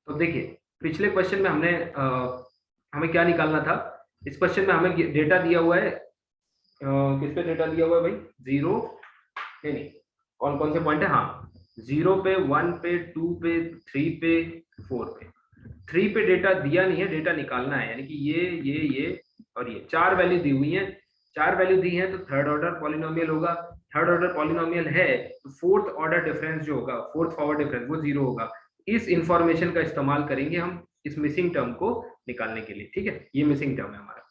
तो देखिए पिछले क्वेश्चन में हमने हमें क्या निकालना था। इस क्वेश्चन में हमें डेटा दिया हुआ है, किस पे डेटा दिया हुआ है भाई? जीरो, नहीं कौन कौन से पॉइंट है, हाँ 0 पे, 1 पे, 2 पे, 3 पे, 4 पे। 3 पे डेटा दिया नहीं है, डेटा निकालना है, यानी कि ये और ये चार वैल्यू दी हुई है। चार वैल्यू दी है तो थर्ड ऑर्डर पॉलिनोमियल होगा। थर्ड ऑर्डर पॉलिनोमियल है तो फोर्थ ऑर्डर डिफरेंस जो होगा, फोर्थ फॉरवर्ड डिफरेंस, वो जीरो होगा। इस इंफॉर्मेशन का इस्तेमाल करेंगे हम इस मिसिंग टर्म को निकालने के लिए। ठीक है, ये मिसिंग टर्म है हमारा।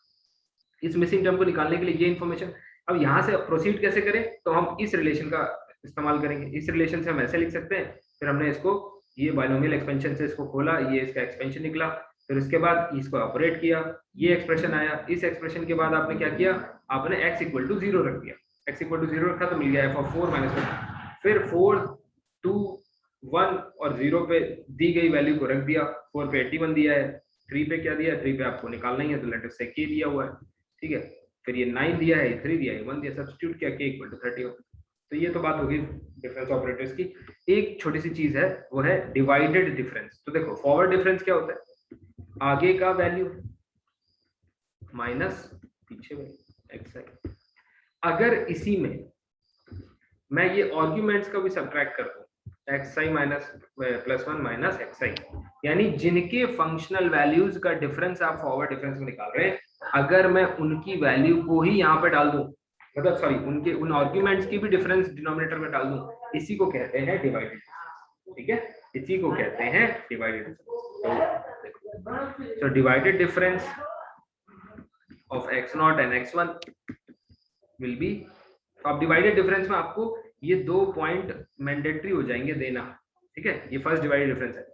इस मिसिंग टर्म को निकालने के लिए ये इन्फॉर्मेशन, अब यहाँ से प्रोसीड कैसे करें, तो हम इस रिलेशन का इस्तेमाल करेंगे। इस रिलेशन से हम ऐसे लिख सकते हैं, फिर हमने इसको ये बाइनोमियल एक्सपेंशन से इसको खोला, ये इसका एक्सपेंशन निकला, फिर उसके बाद इसको ऑपरेट किया, ये एक्सप्रेशन आया। इस एक्सप्रेशन के बाद आपने क्या किया, आपने x इक्वल टू 0 रख दिया। x इक्वल टू 0 रखा तो मिल गया f(4 - 1)। फिर 4, 2, 1 और 0 पे दी गई वैल्यू को रख दिया। 4 पे 81 दिया है, 3 पे क्या दिया है, 3 पे आपको निकालना ही है तो लेटर से k दिया हुआ है। ठीक है, फिर ये 9 दिया है, 3 दिया है, 1 दिया, सब्स्टिट्यूट किया, k इक्वल टू 31। तो ये तो बात होगी डिफरेंस ऑपरेटर्स की। एक छोटी सी चीज है, वो है डिवाइडेड डिफरेंस। तो देखो फॉरवर्ड डिफरेंस क्या होता है, आगे का वैल्यू माइनस पीछे में xi। अगर इसी में मैं ये आर्ग्यूमेंट्स का भी सब्ट्रैक्ट कर दूं, xi माइनस +1 माइनस xi, यानी जिनके फंक्शनल वैल्यूज का डिफरेंस आप फॉरवर्ड डिफरेंस में निकाल रहे हैं, अगर मैं उनकी वैल्यू को ही यहाँ पे डाल दूं, मतलब सॉरी उनके उन आर्ग्यूमेंट्स की भी डिफरेंस डिनोमिनेटर में डाल दूं, इसी को कहते हैं डिवाइडेड। ठीक है, इसी को कहते हैं डिवाइडेड। तो divided difference of x0 and x1 will be, अब डिवाइडेड डिफरेंस में आपको ये 2 पॉइंट मैंडेटरी हो जाएंगे देना। ठीक है, ये फर्स्ट डिवाइडेड डिफरेंस है।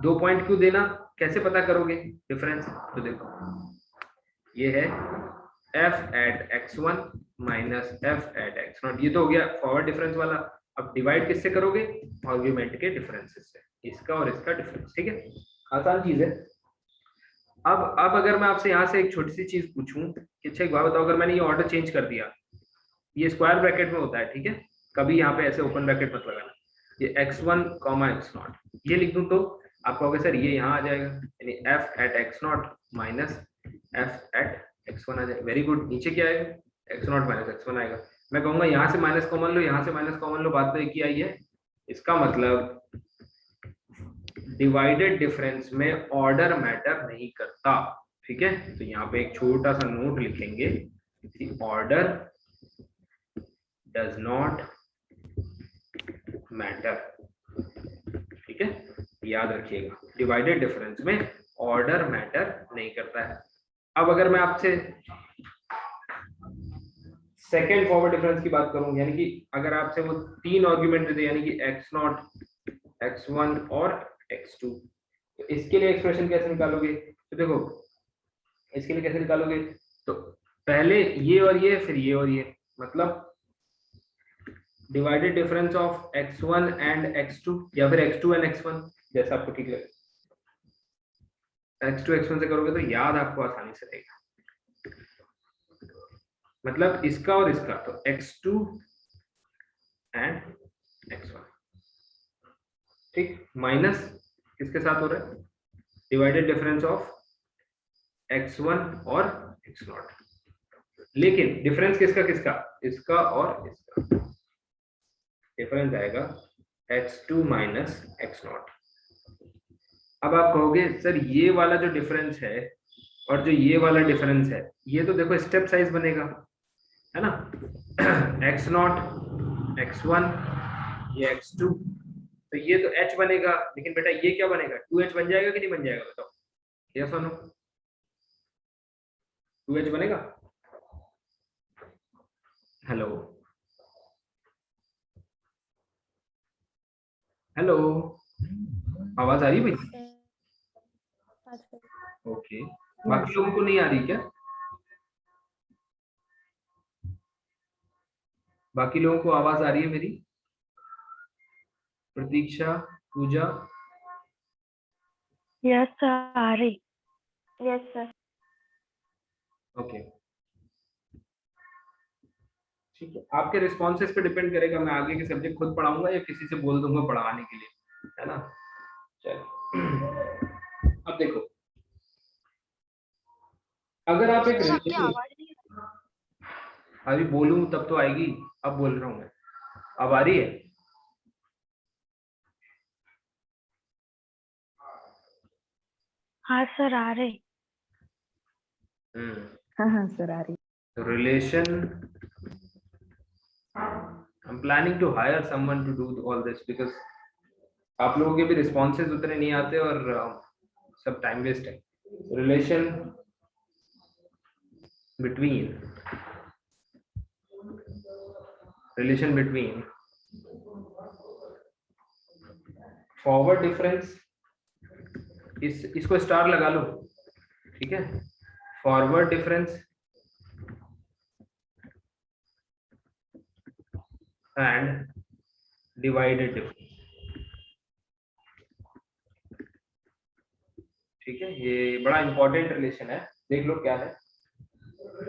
2 पॉइंट क्यों देना, कैसे पता करोगे डिफरेंस, तो देखो ये है f at x1 minus f at x0, ये तो हो गया फॉरवर्ड डिफरेंस वाला। अब डिवाइड किससे करोगे, आर्ग्यूमेंट के डिफरेंसेस से, इसका और इसका डिफरेंस। ठीक है, आसान चीज है। अब अगर मैं आपसे यहाँ से एक छोटी सी चीज पूछूं कि अच्छा एक बात बताओ, अगर मैंने ये ऑर्डर चेंज कर दिया, ये स्क्वायर ब्रैकेट में होता है, ठीक है, कभी यहाँ पे ऐसे ओपन ब्रैकेट मत लगाना, ये x1, x0 ये लिख दूं तो आप कहोगे सर ये यहाँ आ जाएगा, यानी f at x0 minus f at x1 आ जाएगा। वेरी गुड, नीचे क्या आएगा, x0 माइनस x1 आएगा। मैं कहूंगा यहाँ से माइनस कॉमन लो, यहाँ से माइनस कॉमन लो, बात तो एक ही आई है। इसका मतलब डिवाइडेड डिफरेंस में ऑर्डर मैटर नहीं करता। ठीक है, तो यहाँ पे एक छोटा सा नोट लिखेंगे, ऑर्डर डज नॉट मैटर। ठीक है, याद रखिएगा, डिवाइडेड डिफरेंस में ऑर्डर मैटर नहीं करता है। अब अगर मैं आपसे सेकेंड फॉरवर्ड डिफरेंस की बात करूं, यानी कि अगर आपसे वो 3 आर्गुमेंट दे, यानी कि x0, x1 और x2, तो इसके लिए एक्सप्रेशन कैसे निकालोगे, तो देखो इसके लिए कैसे निकालोगे, तो पहले ये और ये, फिर ये और ये, मतलब divided difference of x1 and x2, या फिर x2 एंड x1, जैसा आपको ठीक लगे। x2 x1 से करोगे तो याद आपको आसानी से रहेगा, मतलब इसका और इसका, तो x2 एंड x1, ठीक, माइनस किसके साथ हो रहा है, डिवाइडेड डिफरेंस ऑफ x1 और x0, लेकिन डिफरेंस किसका किसका, इसका और इसका, डिफरेंस आएगा x2 माइनस x0। अब आप कहोगे सर ये वाला जो डिफरेंस है और जो ये वाला डिफरेंस है, ये तो देखो स्टेप साइज बनेगा, है ना, x0, x1, ये x2, तो ये तो h बनेगा, लेकिन बेटा ये क्या बनेगा, 2h बन जाएगा कि नहीं बन जाएगा, बताओ, यस और नो, 2h बनेगा। हेलो हेलो, आवाज आ रही है भाई? ओके, बाकी लोगों को नहीं आ रही क्या, बाकी लोगों को आवाज आ रही है मेरी, प्रतीक्षा, पूजा? यस सर, आ रही। Yes sir. ओके, ठीक है, आपके रिस्पॉन्सेस पे डिपेंड करेगा, मैं आगे के सब्जेक्ट खुद पढ़ाऊंगा या किसी से बोल दूंगा पढ़ाने के लिए, है ना। चलो अब देखो, अगर आप एक रिलेशन, अभी बोलूं तब तो आएगी, अब बोल रहा हूं मैं, अब आ रही है? हाँ सर आ रहे। हाँ सर आ रही। Relation, I'm planning to hire someone to do all this because आप लोगों के भी रिस्पॉन्सेज उतने नहीं आते और सब टाइम वेस्ट है। रिलेशन बिटवीन फॉरवर्ड डिफरेंस, इसको स्टार लगा लो, ठीक है, forward difference and divided difference, ठीक है, ये बड़ा इंपॉर्टेंट रिलेशन है, देख लो क्या है।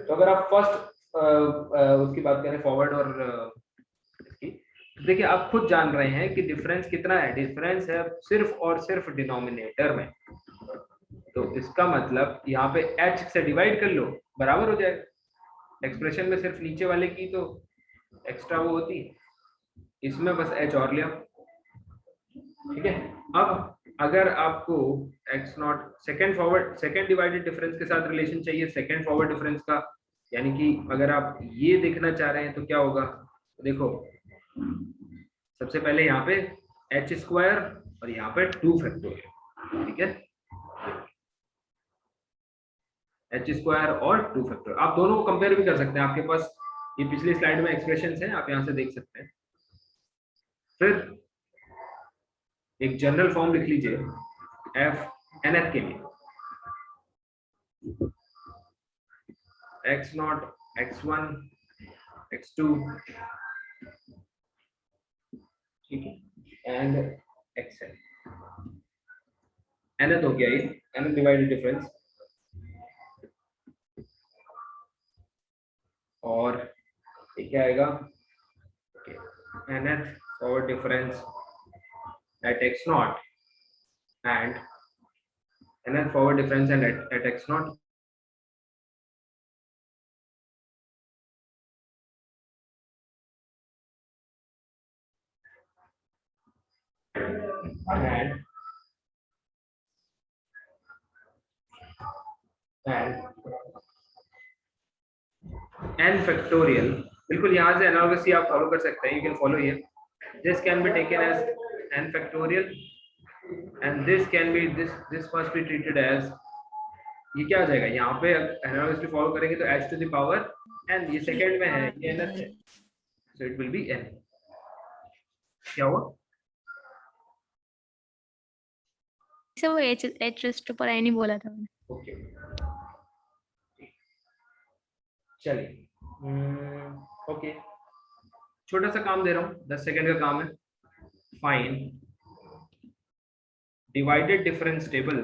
तो अगर आप फर्स्ट उसकी बात करें फॉरवर्ड और इसकी, देखिए आप खुद जान रहे हैं कि डिफरेंस कितना है, डिफरेंस है सिर्फ और सिर्फ डिनोमिनेटर में, तो इसका मतलब यहाँ पे h से डिवाइड कर लो, बराबर हो जाएगा। एक्सप्रेशन में सिर्फ नीचे वाले की तो एक्स्ट्रा वो होती है, इसमें बस h और लिया, ठीक है। अब अगर आपको x not second divided difference के साथ रिलेशन चाहिए सेकंड फॉरवर्ड डिफरेंस का, यानी कि अगर आप ये देखना चाह रहे हैं तो क्या होगा, देखो सबसे पहले यहाँ पे h स्क्वायर और यहाँ पे 2 फैक्टोरियल, ठीक है, h स्क्वायर और 2 फैक्टोरियल, आप दोनों को कंपेयर भी कर सकते हैं, आपके पास ये पिछली स्लाइड में एक्सप्रेशंस हैं, आप यहाँ से देख सकते हैं। फिर एक जनरल फॉर्म लिख लीजिए f nth के लिए, x नॉट x1 x2, ठीक है, एंड xn, nth हो गया ये nth डिवाइडेड डिफरेंस, और ये क्या आएगा, nth forward difference at x naught and nth forward difference and at x naught and n factorial, बिल्कुल यहाँ से एनालॉगसी आप फॉलो कर सकते हैं, you can follow here, this can be taken as n factorial and this can be this must be treated as, ये क्या आ जाएगा, यहाँ पे एनालॉगसी फॉलो करेंगे तो h to the power n, ये सेकंड में है, ये nth है, so it will be n, क्या हुआ से वो h रेस्ट पर n ही बोला था मैंने। ओके चलिए, ओके, छोटा सा काम दे रहा हूँ, 10 सेकंड का काम है, फाइंड डिवाइडेड डिफरेंस टेबल,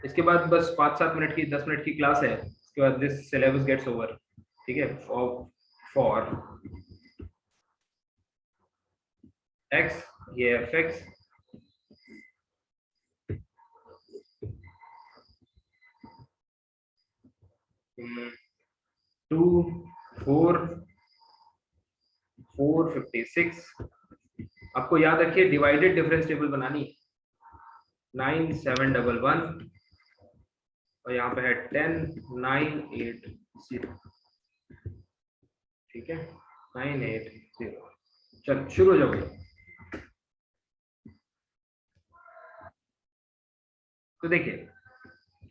इसके बाद बस 5-7 मिनट की 10 मिनट की क्लास है, उसके बाद दिस सिलेबस गेट्स ओवर, ठीक है, फॉर x, ये fx, टू 456, आपको याद रखिए डिवाइडेड डिफरेंस टेबल बनानी, 9711 और यहाँ पे है 10980, ठीक है, 980, चल शुरू हो जाओगे। तो देखिए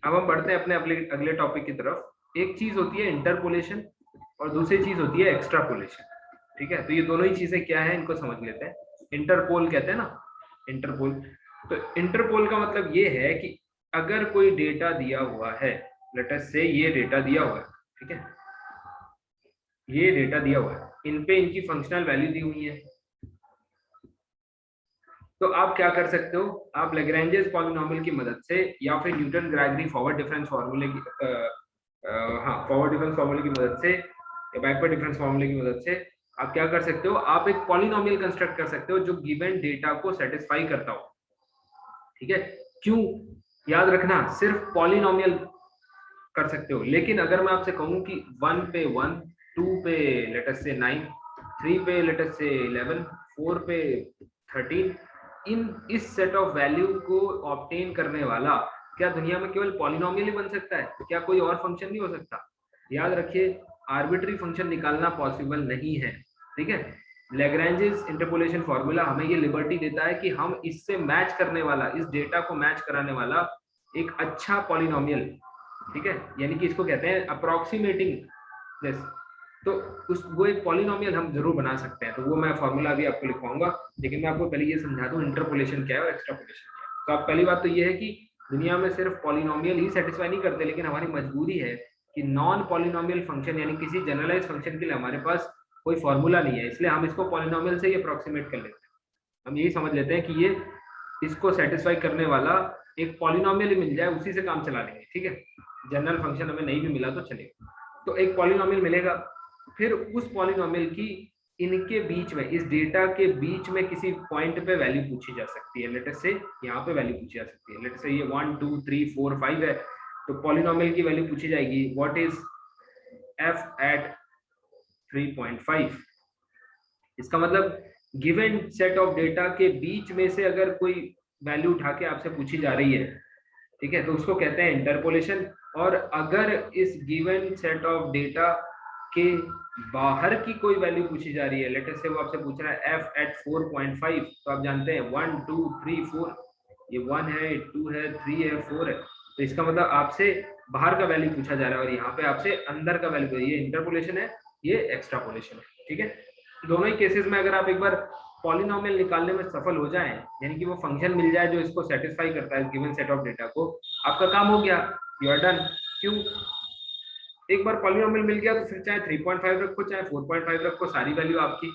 अब हम बढ़ते हैं अपने अगले टॉपिक की तरफ। एक चीज होती है इंटरपोलेशन और दूसरी चीज होती है एक्स्ट्रापोलेशन, ठीक है, तो ये दोनों ही चीजें क्या है इनको समझ लेते हैं। इंटरपोल कहते हैं ना, इंटरपोल, तो इंटरपोल का मतलब ये है कि अगर कोई डेटा दिया हुआ है, लेट अस से ये डेटा दिया हुआ है, ठीक है, ये डेटा दिया हुआ है, इन पे इनकी फंक्शनल वैल्यू दी हुई है, तो आप क्या कर सकते हो, आप लैग्रेंजेस पॉलिनोमियल की मदद से या फिर न्यूटन ग्रेगरी फॉरवर्ड डिफरेंस फार्मूले की फॉरवर्ड डिफरेंस फार्मूले की मदद से या बैकवर्ड डिफरेंस फार्मूले की मदद से आप क्या कर सकते हो, आप एक पॉलिनोमियल कंस्ट्रक्ट कर सकते हो जो गिवन डेटा को सेटिस्फाई करता हो, ठीक है। क्यों, याद रखना सिर्फ पॉलिनोमियल कर सकते हो, लेकिन अगर मैं आपसे कहूं कि 1 पे 1, 2 पे लेट अस से 9, 3 पे लेट अस से 11, 4 पे 13, इस सेट ऑफ वैल्यू को ऑब्टेन करने वाला क्या दुनिया में केवल पॉलिनोमियल ही बन सकता है? क्या कोई और फंक्शन नहीं हो सकता? याद रखिए, आर्बिट्री फंक्शन निकालना पॉसिबल नहीं है, ठीक है। लैग्रेंजेस इंटरपोलेशन फार्मूला हमें ये लिबर्टी देता है कि हम इससे मैच करने वाला, इस डेटा को मैच कराने वाला एक अच्छा पॉलिनोमियल, ठीक है, यानी कि इसको कहते हैं अप्रोक्सीमेटिंग दिस, तो उस वो एक पॉलिनोमियल हम जरूर बना सकते हैं। तो वो मैं फार्मूला अभी आपको लिखवाऊंगा, लेकिन मैं आपको पहले ये समझा दूं इंटरपोलेशन क्या है और एक्सट्रापोलेशन क्या है। तो आप पहली बात तो ये है कि दुनिया में सिर्फ पॉलिनोमियल ही सेटिस्फाई नहीं करते, लेकिन हमारी मजबूरी है कि नॉन पॉलिनोमियल फंक्शन यानी किसी जनरलाइज फंक्शन के लिए हमारे पास कोई फॉर्मूला नहीं है, इसलिए हम इसको पॉलिनोमियल से ही अप्रोक्सीमेट कर लेते हैं। हम यही समझ लेते हैं कि ये इसको सेटिस्फाई करने वाला एक पॉलिनोमियल ही मिल जाए, उसी से काम चला लेंगे, ठीक है। जनरल फंक्शन हमें नहीं भी मिला तो चलेगा, तो एक पॉलिनोमियल मिलेगा, फिर उस पॉलिनोमियल की इनके बीच में, इस डेटा के बीच में किसी पॉइंट पे वैल्यू पूछी जा सकती है। लेट अस से यहाँ पे वैल्यू पूछी जा सकती है, लेट अस से ये 1 2 3 4 5 है, तो पॉलिनोमियल की वैल्यू पूछी जाएगी व्हाट इज f एट 3.5। इसका मतलब गिवन सेट ऑफ डेटा के बीच में से अगर कोई वैल्यू उठा के आपसे पूछी जा रही है, ठीक है, तो उसको कहते हैं इंटरपोलेशन। और अगर इस गिवन सेट ऑफ डेटा के बाहर की कोई वैल्यू पूछी जा रही है, लेट अस से वो आपसे पूछ रहा है f एट 4.5, तो आप जानते हैं 1 2 3 4, ये 1 है, 2 है, 3 है, 4 है, तो इसका मतलब आपसे बाहर का वैल्यू पूछा जा रहा है और यहाँ पे आपसे अंदर का वैल्यू, ये इंटरपोलेशन है, ये एक्स्ट्रापोलेशन है, ठीक है। दोनों ही केसेस में अगर आप एक बार पॉलिनोमियल निकालने में सफल हो जाएं, यानी कि वो फंक्शन मिल जाए जो इसको सेटिस्फाई करता है गिवन सेट ऑफ डेटा को, आपका काम हो गया, यू आर डन। क्यों, एक बार पॉलिनोमियल मिल गया तो फिर चाहे 3.5 रखो चाहे 4.5 रखो, सारी वैल्यू आपकी,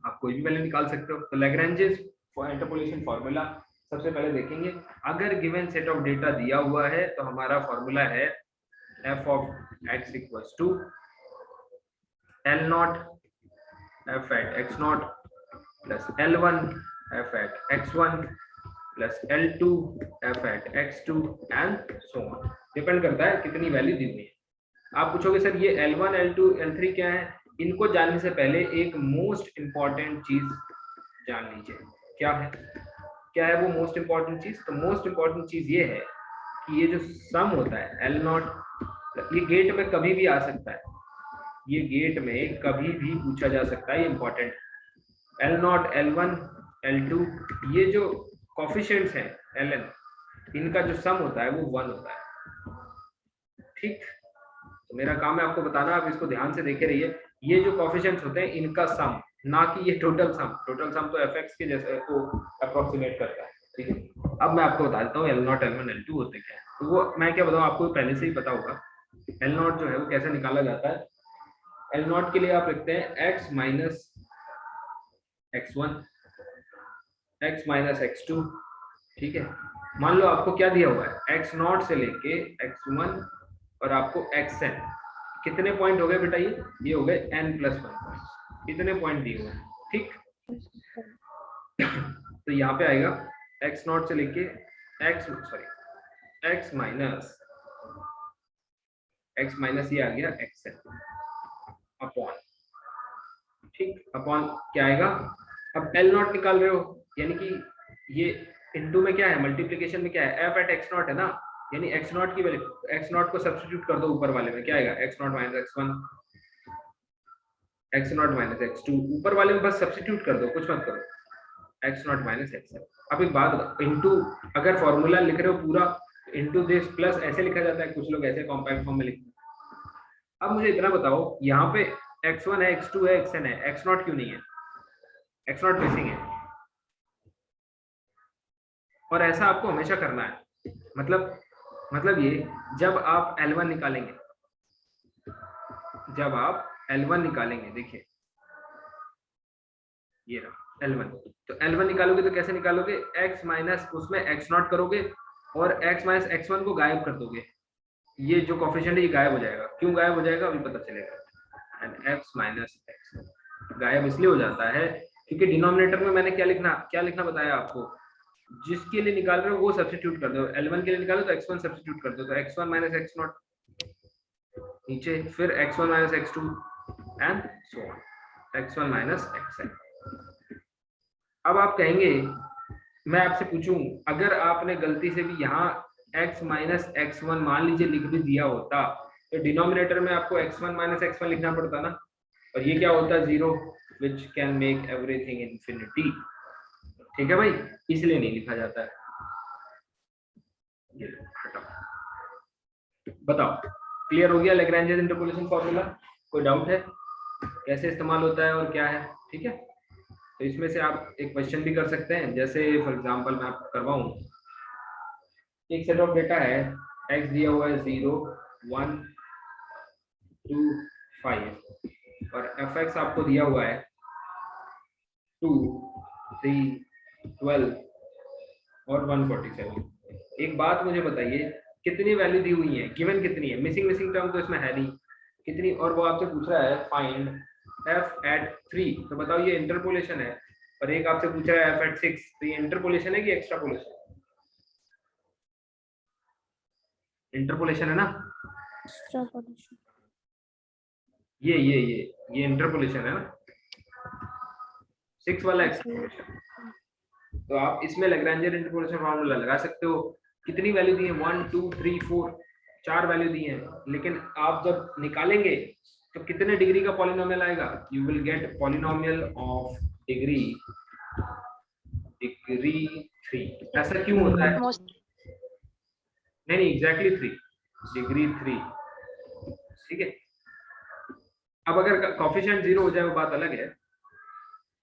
आप कोई भी वैल्यू निकाल सकते हो। तो लैग्रेंजेस इंटरपोलेशन फार्मूला सबसे पहले देखेंगे। अगर गिवन सेट ऑफ डेटा दिया हुआ है तो हमारा फार्मूला है f of x equals to L naught f at x naught plus L1 f at x1 plus L2 f at x2 and so on. Depend करता है कितनी वैल्यू दी हुई है। आप पूछोगे सर ये L1 L2 L3 क्या है, इनको जानने से पहले एक मोस्ट इंपॉर्टेंट चीज जान लीजिए। क्या है, क्या है वो मोस्ट इंपॉर्टेंट चीज? तो मोस्ट इंपॉर्टेंट चीज ये है कि ये जो सम होता है L नॉट, ये गेट में कभी भी आ सकता है, ये गेट में कभी भी पूछा जा सकता है, ये important. L not L1 L2 ये जो कोफिशिएंट्स हैं Ln, इनका जो सम होता है वो 1 होता है, ठीक। तो मेरा काम है आपको बताना, आप इसको ध्यान से देखे रहिए। ये जो कोफिशिएंट्स होते हैं इनका सम, ना कि ये टोटल सम। टोटल सम तो fx के जैसे को अप्रोक्सीमेट करता है, ठीक है। अब मैं आपको बता देता हूँ L0 L1 L2 होते क्या है। तो वो मैं क्या बताऊँ, आपको पहले से ही पता होगा। L0 जो है वो कैसे निकाला जाता है, L0 के लिए आप लिखते हैं x minus x1 x minus x2, ठीक है। मान लो आपको क्या दिया हुआ है, x0 से लेके x1 और आपको xn, कितने पॉइंट हो गए बेटा, ये हो गए n+1 पॉइंट, इतने पॉइंट दिए हुए हैं, ठीक। तो यहाँ पे आएगा x0 से लेके x माइनस ये आ गया xn अपॉन, ठीक, अपॉन क्या आएगा, अब L0 निकाल रहे हो, यानी कि ये इनटू में क्या है, मल्टीप्लिकेशन में क्या है, f एट x0 है ना, यानी x0 की वैल्यू, x0 को सब्स्टिट्यूट कर दो ऊपर वाले में, क्या आएगा x0 minus x1 x0 minus x2, ऊपर वाले में बस सब्स्टिट्यूट कर दो, कुछ मत करो, x0 माइनस x7। अब एक बात बताओ, इनटू अगर फॉर्मूला लिख रहे हो पूरा इनटू दिस प्लस ऐसे लिखा जाता है, कुछ लोग ऐसे कॉम्पैक्ट फॉर्म में लिखते हैं। अब मुझे इतना बताओ, यहाँ पे x1 है, x2 है, xn है, x0 क्यों नहीं है, x0 मिसिंग है। और ऐसा आपको हमेशा करना है, मतलब ये जब आप L1 निकालेंगे, जब आप L1 निकालेंगे, देखिए ये रहा L1, तो L1 निकालोगे तो कैसे निकालोगे, x माइनस उसमें x0 करोगे और x माइनस x1 को गायब कर दोगे, ये जो कोफिशिएंट है ये गायब हो जाएगा। क्यों गायब हो जाएगा अभी पता चलेगा, एंड x माइनस x, गायब इसलिए हो जाता है क्योंकि डिनोमिनेटर में मैंने क्या लिखना बताया आपको, जिसके लिए निकाल रहे हो वो सब्स्टिट्यूट कर दो। L1 के लिए निकालो तो x1 सब्स्टिट्यूट कर दो, तो x1 माइनस x0 नीचे, फिर x1 minus x2 and so on, x1 minus xn। अब आप कहेंगे, मैं आपसे पूछूं, अगर आपने गलती से भी यहाँ x माइनस x1 मान लीजिए लिख भी दिया होता, तो डिनोमिनेटर में आपको x1 माइनस x1 लिखना पड़ता ना, और ये क्या होता है, 0 which can make everything infinity. ठीक है भाई, इसलिए नहीं लिखा जाता है। ये हटाओ। बताओ, क्लियर हो गया लैग्रेंज इंटरपोलेशन फॉर्मूला? कोई डाउट है कैसे इस्तेमाल होता है और क्या है? ठीक है, तो इसमें से आप एक क्वेश्चन भी कर सकते हैं, जैसे फॉर एग्जांपल मैं आपको करवाऊं, एक सेट ऑफ डेटा है, x दिया हुआ है 0 1 2 5 और fx आपको दिया हुआ है 2 3 12 और 147। एक बात मुझे बताइए, कितनी वैल्यू दी हुई है, गिवन कितनी है, मिसिंग टर्म तो इसमें है नहीं कितनी, और वो आपसे पूछ रहा है फाइंड f at 3, तो बताओ ये इंटरपोलेशन है, और एक आपसे पूछ रहा है f at 6, तो ये इंटरपोलेशन है कि एक्सट्रापोलेशन? इंटरपोलेशन है ना, ये इंटरपोलेशन है ना, 6 वाला एक्सट्रापोलेशन। तो आप इसमें लैग्रेंजियन इंटरपोलेशन फार्मूला लगा सकते हो। कितनी वैल्यू दी है, 1 2 3 4, 4 वैल्यू दी है, लेकिन आप जब निकालेंगे तो कितने डिग्री का पॉलिनोमियल आएगा, you will get polynomial of degree 3। ऐसा क्यों होता है? नहीं एग्जैक्टली 3, डिग्री 3। ठीक है, अब अगर कोफिशिएंट 0 हो जाए वो बात अलग है,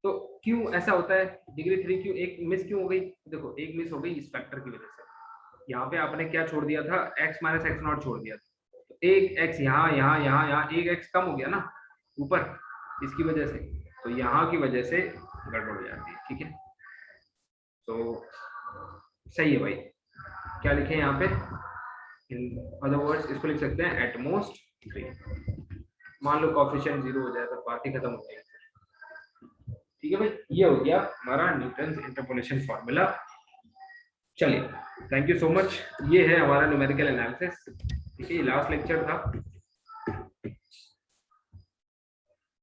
तो क्यों ऐसा होता है, डिग्री 3 क्यों, एक मिस क्यों हो गई? देखो एक मिस हो गई इस फैक्टर की वजह से, यहाँ पे आपने क्या छोड़ दिया था, x माइनस x0 छोड़ दिया था, तो एक x यहाँ एक x कम हो गया ना ऊपर, इसकी वजह से, तो यहाँ की वजह से गड़बड़ हो जाती है। ठीक है, तो सही है भाई, क्या लिखे यहाँ पे, इन अदर वर्ड्स इसको लिख सकते हैं एट मोस्ट 3। मान लो कोफिशिएंट 0 हो जाए तो बात ही खत्म हो जाएगी। ठीक है भाई, ये हो गया हमारा न्यूटन इंटरपोलेशन फॉर्मूला। चलिए, थैंक यू सो मच। ये है हमारा न्यूमेरिकल एनालिसिस। ठीक है, ये लास्ट लेक्चर था।